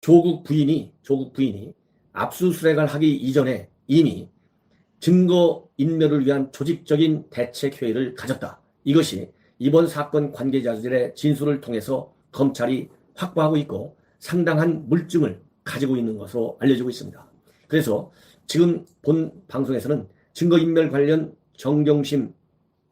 조국 부인이 압수수색을 하기 이전에 이미 증거인멸을 위한 조직적인 대책회의를 가졌다. 이것이 이번 사건 관계자들의 진술을 통해서 검찰이 확보하고 있고 상당한 물증을 가지고 있는 것으로 알려지고 있습니다. 그래서 지금 본 방송에서는 증거인멸 관련 정경심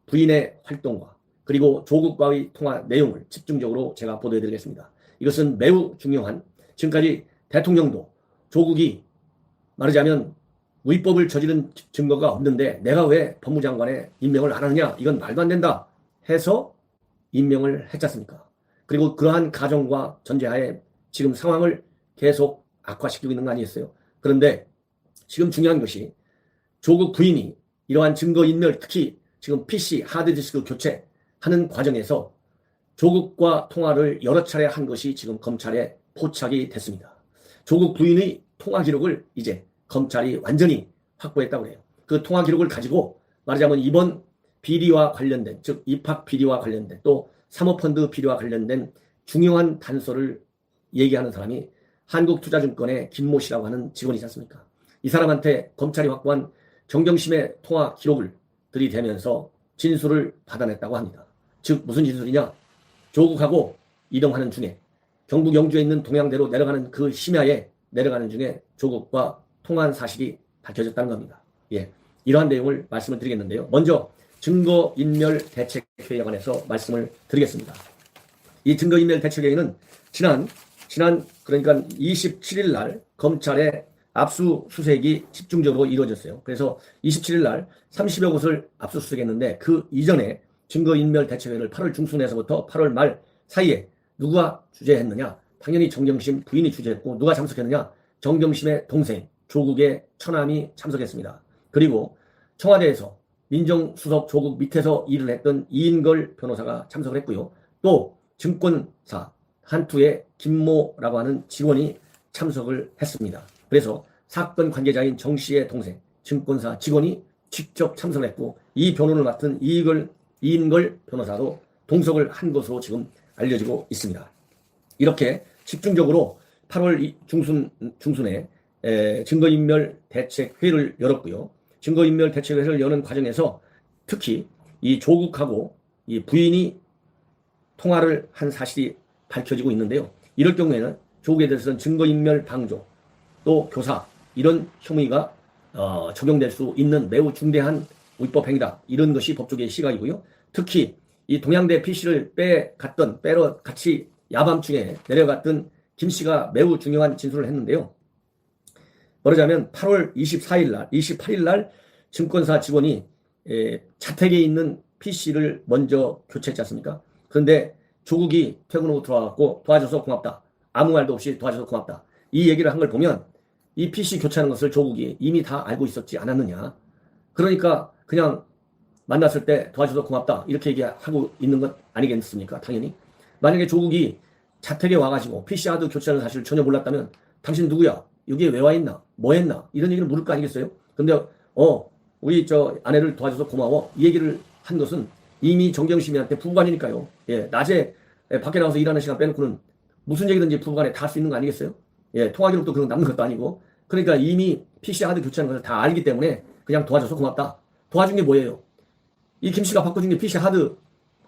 부인의 활동과 그리고 조국과의 통화 내용을 집중적으로 제가 보도해드리겠습니다. 이것은 매우 중요한, 지금까지 대통령도 조국이 말하자면 위법을 저지른 증거가 없는데 내가 왜 법무장관에 임명을 안 하느냐, 이건 말도 안 된다 해서 임명을 했지 않습니까? 그리고 그러한 가정과 전제하에 지금 상황을 계속 악화시키고 있는 거 아니겠어요? 그런데 지금 중요한 것이 조국 부인이 이러한 증거인멸, 특히 지금 PC 하드디스크 교체하는 과정에서 조국과 통화를 여러 차례 한 것이 지금 검찰에 포착이 됐습니다. 조국 부인의 통화 기록을 이제 검찰이 완전히 확보했다고 해요. 그 통화 기록을 가지고 말하자면 이번 비리와 관련된, 즉 입학 비리와 관련된, 또 사모펀드 비리와 관련된 중요한 단서를 얘기하는 사람이 한국투자증권의 김모 씨라고 하는 직원이 있지 않습니까? 이 사람한테 검찰이 확보한 정경심의 통화 기록을 들이대면서 진술을 받아냈다고 합니다. 즉 무슨 진술이냐? 조국하고 이동하는 중에 경북 영주에 있는 동양대로 내려가는 그 심야에 내려가는 중에 조국과 통화한 사실이 밝혀졌다는 겁니다. 예, 이러한 내용을 말씀을 드리겠는데요. 먼저 증거인멸 대책회의에 관해서 말씀을 드리겠습니다. 이 증거인멸 대책회의는 지난 그러니까 27일 날 검찰의 압수수색이 집중적으로 이루어졌어요. 그래서 27일 날 30여 곳을 압수수색했는데 그 이전에 증거인멸 대책회의를 8월 중순에서부터 8월 말 사이에 누가 주재했느냐? 당연히 정경심 부인이 주재했고, 누가 참석했느냐? 정경심의 동생 조국의 처남이 참석했습니다. 그리고 청와대에서 민정수석 조국 밑에서 일을 했던 이인걸 변호사가 참석을 했고요. 또 증권사 한투의 김모라고 하는 직원이 참석을 했습니다. 그래서 사건 관계자인 정 씨의 동생 증권사 직원이 직접 참석을 했고, 이 변호를 맡은 이인걸 변호사도 동석을 한 것으로 지금 알려지고 있습니다. 이렇게 집중적으로 8월 중순에 증거인멸 대책회의를 열었고요. 증거인멸 대책회의를 여는 과정에서 특히 이 조국하고 이 부인이 통화를 한 사실이 밝혀지고 있는데요. 이럴 경우에는 조국에 대해서는 증거인멸 방조, 또 교사, 이런 혐의가 적용될 수 있는 매우 중대한 위법 행위다. 이런 것이 법조계의 시각이고요. 특히 이 동양대 PC를 빼러 같이 야밤중에 내려갔던 김 씨가 매우 중요한 진술을 했는데요. 말하자면 8월 28일 날 증권사 직원이 자택에 있는 PC를 먼저 교체했지 않습니까? 그런데 조국이 퇴근 후 들어와갖고 도와줘서 고맙다. 아무 말도 없이 도와줘서 고맙다. 이 얘기를 한 걸 보면 이 PC 교체하는 것을 조국이 이미 다 알고 있었지 않았느냐. 그러니까 그냥 만났을 때 도와줘서 고맙다 이렇게 얘기하고 있는 것 아니겠습니까? 당연히. 만약에 조국이 자택에 와가지고 PC하드 교체하는 사실을 전혀 몰랐다면 당신 누구야? 여기에 왜 와 있나? 뭐 했나? 이런 얘기를 물을 거 아니겠어요? 근데 우리 아내를 도와줘서 고마워 이 얘기를 한 것은 이미 정경심이한테 부부간이니까요. 예, 낮에 밖에 나가서 일하는 시간 빼놓고는 무슨 얘기든지 부부간에 다 할 수 있는 거 아니겠어요? 예, 통화기록도 그런 남는 것도 아니고. 그러니까 이미 PC 하드 교체하는 것을 다 알기 때문에 그냥 도와줘서 고맙다. 도와준 게 뭐예요? 이 김 씨가 바꿔준 게 PC 하드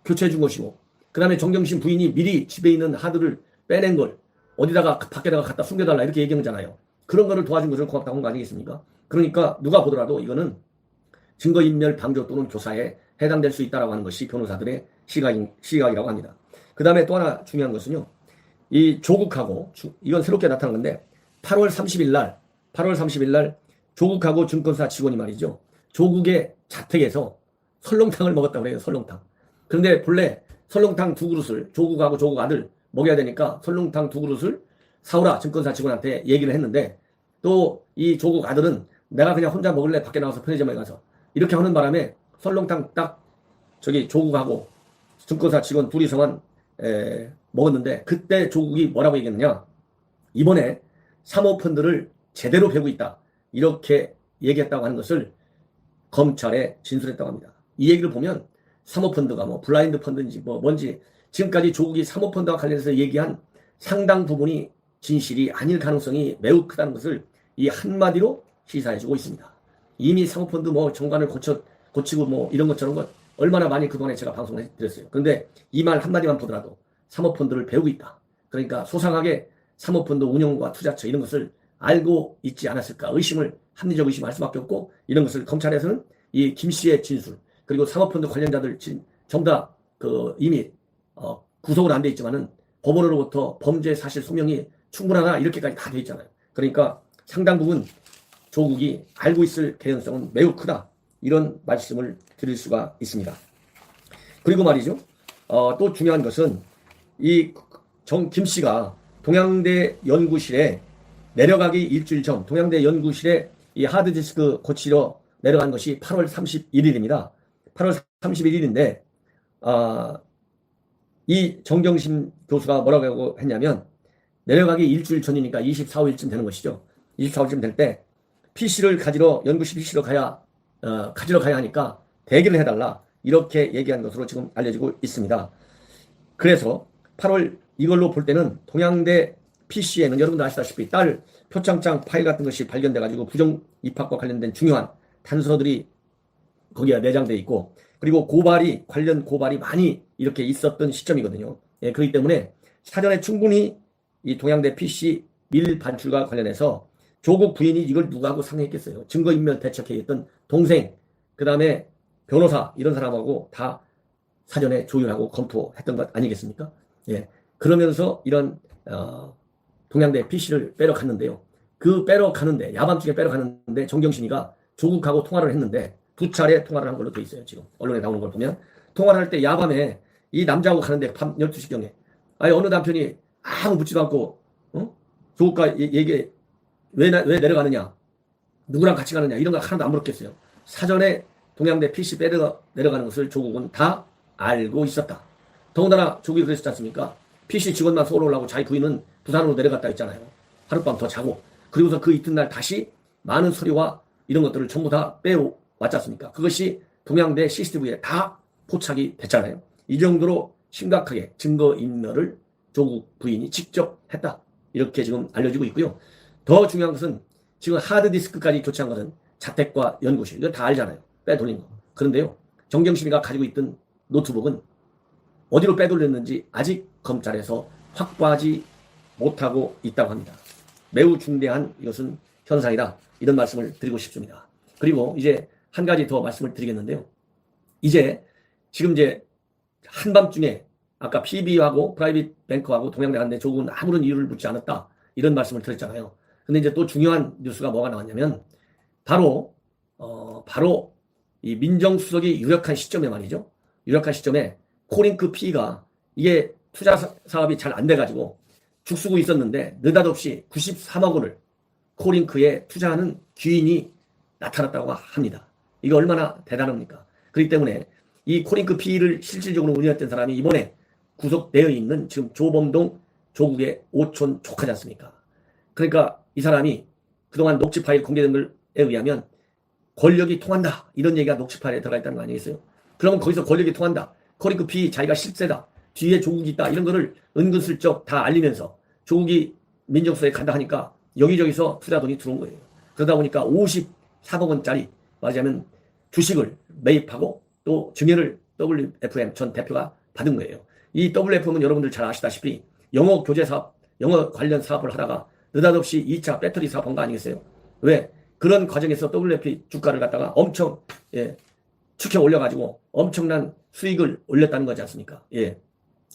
교체해 준 것이고, 그 다음에 정경심 부인이 미리 집에 있는 하드를 빼낸 걸 어디다가 밖에다가 갖다 숨겨달라 이렇게 얘기한 거잖아요. 그런 거를 도와준 것을 고맙다고 한 거 아니겠습니까? 그러니까 누가 보더라도 이거는 증거인멸 방조 또는 교사에 해당될 수 있다라고 하는 것이 변호사들의 시각이라고 합니다. 그 다음에 또 하나 중요한 것은요. 이 조국하고, 이건 새롭게 나타난 건데 8월 30일 날 조국하고 증권사 직원이 말이죠. 조국의 자택에서 설렁탕을 먹었다고 그래요. 설렁탕. 그런데 본래 설렁탕 2그릇을 조국하고 조국 아들 먹여야 되니까 설렁탕 2그릇을 사오라 증권사 직원한테 얘기를 했는데, 또 이 조국 아들은 내가 그냥 혼자 먹을래 밖에 나가서 편의점에 가서 이렇게 하는 바람에 설렁탕 딱 조국하고 증권사 직원 둘이서만 먹었는데, 그때 조국이 뭐라고 얘기했느냐? 이번에 사모펀드를 제대로 배우고 있다 이렇게 얘기했다고 하는 것을 검찰에 진술했다고 합니다. 이 얘기를 보면 사모펀드가 뭐 블라인드 펀드인지 뭐 뭔지 지금까지 조국이 사모펀드와 관련해서 얘기한 상당 부분이 진실이 아닐 가능성이 매우 크다는 것을 이 한마디로 시사해주고 있습니다. 이미 사모펀드 뭐 정관을 고치고 뭐 이런 것처럼 얼마나 많이 그동안에 제가 방송을 드렸어요. 그런데 이 말 한마디만 보더라도 사모펀드를 배우고 있다. 그러니까 소상하게 사모펀드 운영과 투자처 이런 것을 알고 있지 않았을까 합리적 의심할 수밖에 없고, 이런 것을 검찰에서는 이 김 씨의 진술 그리고 사모펀드 관련자들 전부 다 이미 구속은 안 돼 있지만은 법원으로부터 범죄 사실 소명이 충분하다 이렇게까지 다 돼 있잖아요. 그러니까 상당 부분 조국이 알고 있을 개연성은 매우 크다, 이런 말씀을 드릴 수가 있습니다. 그리고 말이죠, 또 중요한 것은 이 김 씨가 동양대 연구실에 내려가기 일주일 전 동양대 연구실에 이 하드디스크 고치러 내려간 것이 8월 31일입니다. 8월 31일인데 이 정경심 교수가 뭐라고 했냐면, 내려가기 일주일 전이니까 24, 5일쯤 되는 것이죠. 24, 5일쯤 될 때 PC를 연구실 PC로 가지러 가야 하니까 대기를 해달라, 이렇게 얘기한 것으로 지금 알려지고 있습니다. 그래서 8월 이걸로 볼 때는 동양대 PC에는 여러분도 아시다시피 딸 표창장 파일 같은 것이 발견돼가지고 부정 입학과 관련된 중요한 단서들이 거기에 내장돼 있고, 그리고 관련 고발이 많이 이렇게 있었던 시점이거든요. 예, 그렇기 때문에 사전에 충분히 이 동양대 PC 밀 반출과 관련해서 조국 부인이 이걸 누구하고 상의했겠어요. 증거인멸 대책회의했던 동생, 그 다음에 변호사 이런 사람하고 다 사전에 조율하고 검토했던 것 아니겠습니까? 예, 그러면서 이런 동양대 PC를 빼러 갔는데요. 야밤중에 빼러 가는데 정경심이가 조국하고 통화를 했는데 2차례 통화를 한 걸로 돼 있어요. 지금 언론에 나오는 걸 보면 통화를 할 때 야밤에 이 남자하고 가는데 밤 12시경에 어느 남편이 아무 묻지도 않고 조국과 얘기 왜 내려가느냐, 누구랑 같이 가느냐 이런 거 하나도 안 물었겠어요. 사전에 동양대 PC 내려가는 것을 조국은 다 알고 있었다. 더군다나 조국이 그랬지 않습니까? PC 직원만 서울 오려고 자기 부인은 부산으로 내려갔다 했잖아요. 하룻밤 더 자고, 그리고서 그 이튿날 다시 많은 서류와 이런 것들을 전부 다 빼왔지 않습니까? 그것이 동양대 CCTV에 다 포착이 됐잖아요. 이 정도로 심각하게 증거인멸을 조국 부인이 직접 했다, 이렇게 지금 알려지고 있고요. 더 중요한 것은 지금 하드디스크까지 교체한 것은 자택과 연구실, 이거 다 알잖아요. 빼돌린 거. 그런데요, 정경심이가 가지고 있던 노트북은 어디로 빼돌렸는지 아직 검찰에서 확보하지 못하고 있다고 합니다. 매우 중대한 이것은 현상이다, 이런 말씀을 드리고 싶습니다. 그리고 이제 한 가지 더 말씀을 드리겠는데요. 지금 한밤중에 아까 PB하고 프라이빗 뱅크하고 동양대 갔는데 조국은 아무런 이유를 묻지 않았다, 이런 말씀을 드렸잖아요. 근데 이제 또 중요한 뉴스가 뭐가 나왔냐면 바로 이 민정수석이 유력한 시점에 말이죠. 유력한 시점에 코링크 P가 이게 투자 사업이 잘 안 돼가지고 죽쓰고 있었는데 느닷없이 93억 원을 코링크에 투자하는 귀인이 나타났다고 합니다. 이거 얼마나 대단합니까? 그렇기 때문에 이 코링크 P를 실질적으로 운영했던 사람이 이번에 구속되어 있는 지금 조범동 조국의 오촌 조카지 않습니까? 그러니까 이 사람이 그동안 녹취 파일 공개된 것에 의하면 권력이 통한다, 이런 얘기가 녹취 파일에 들어가 있다는 거 아니겠어요? 그러면 거기서 권력이 통한다, 코링크 P 자기가 실세다, 뒤에 조국이 있다, 이런 거를 은근슬쩍 다 알리면서 조국이 민정수석에 간다 하니까 여기저기서 투자 돈이 들어온 거예요. 그러다 보니까 54억 원짜리 말하자면 주식을 매입하고 또 증여를 WFM 전 대표가 받은 거예요. 이 WFM은 여러분들 잘 아시다시피 영어 교재 사업, 영어 관련 사업을 하다가 느닷없이 2차 배터리 사업 한 거 아니겠어요? 왜? 그런 과정에서 WFP 주가를 갖다가 엄청 축해 올려가지고 엄청난 수익을 올렸다는 거지 않습니까? 예.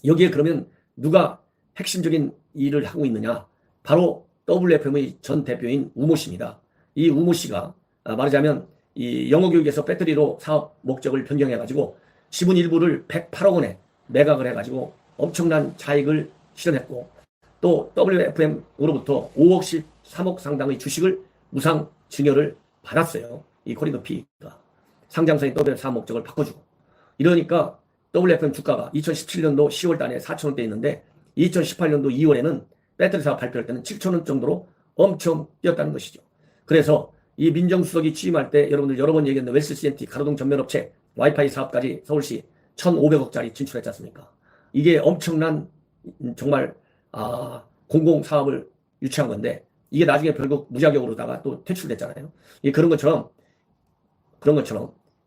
여기에 그러면 누가 핵심적인 일을 하고 있느냐? 바로 WFM의 전 대표인 우모 씨입니다. 이 우모 씨가 말하자면 이 영어 교육에서 배터리로 사업 목적을 변경해가지고 지분 일부를 108억 원에 매각을 해가지고 엄청난 차익을 실현했고, 또 WFM으로부터 5억 13억 상당의 주식을 무상 증여를 받았어요. 이 코링크 P가 상장사인 WFM 사업 목적을 바꿔주고, 이러니까 WFM 주가가 2017년도 10월 달에 4,000원대 있는데 2018년도 2월에는 배터리 사업 발표할 때는 7,000원 정도로 엄청 뛰었다는 것이죠. 그래서 이 민정수석이 취임할 때 여러분들 여러 번 얘기했는데 웨스 CNT 가로등 전면업체 와이파이 사업까지 서울시 1,500억짜리 진출했지 않습니까? 이게 엄청난 정말 공공사업을 유치한 건데 이게 나중에 결국 무자격으로다가 또 퇴출됐잖아요. 그런 것처럼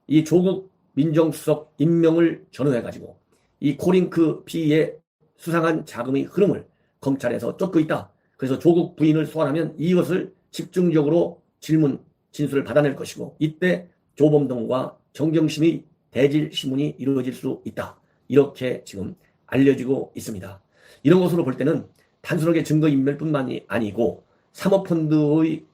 이 조국 민정수석 임명을 전후해가지고 이 코링크 피의의 수상한 자금의 흐름을 검찰에서 쫓고 있다. 그래서 조국 부인을 소환하면 이것을 집중적으로 진술을 받아낼 것이고 이때 조범동과 정경심의 대질 신문이 이루어질 수 있다. 이렇게 지금 알려지고 있습니다. 이런 것으로 볼 때는 단순하게 증거인멸뿐만이 아니고 사모펀드의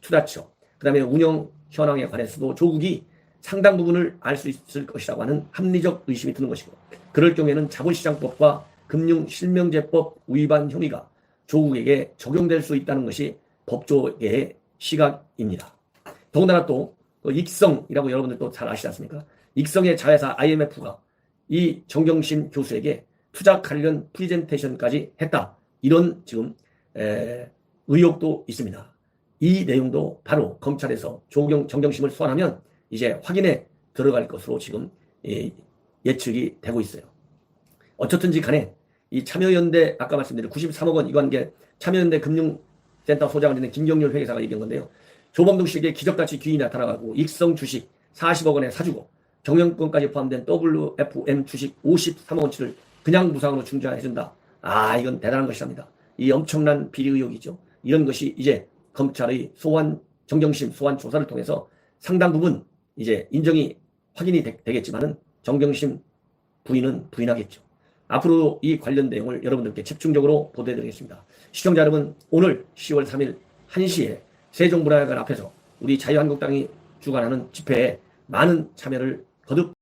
투자처, 그 다음에 운영 현황에 관해서도 조국이 상당 부분을 알 수 있을 것이라고 하는 합리적 의심이 드는 것이고 그럴 경우에는 자본시장법과 금융실명제법 위반 혐의가 조국에게 적용될 수 있다는 것이 법조계의 시각입니다. 더군다나 또 익성이라고 여러분들도 잘 아시지 않습니까? 익성의 자회사 IMF가 이 정경심 교수에게 투자 관련 프리젠테이션까지 했다. 이런 지금 의혹도 있습니다. 이 내용도 바로 검찰에서 정경심을 소환하면 이제 확인에 들어갈 것으로 지금 예측이 되고 있어요. 어쨌든지 간에 이 참여연대 아까 말씀드린 93억 원 이거 한 게 참여연대 금융센터 소장을 있는 김경률 회계사가 얘기한 건데요. 조범동 씨에게 기적같이 귀인이 나타나가지고 익성 주식 40억 원에 사주고 경영권까지 포함된 WFM 주식 53억 원치를 그냥 무상으로 충전해준다. 이건 대단한 것이랍니다. 이 엄청난 비리 의혹이죠. 이런 것이 이제 검찰의 정경심 소환 조사를 통해서 상당 부분 이제 인정이 확인이 되겠지만은 정경심 부인은 부인하겠죠. 앞으로 이 관련 내용을 여러분들께 집중적으로 보도해드리겠습니다. 시청자 여러분, 오늘 10월 3일 1시에 세종문화회관 앞에서 우리 자유한국당이 주관하는 집회에 많은 참여를 거듭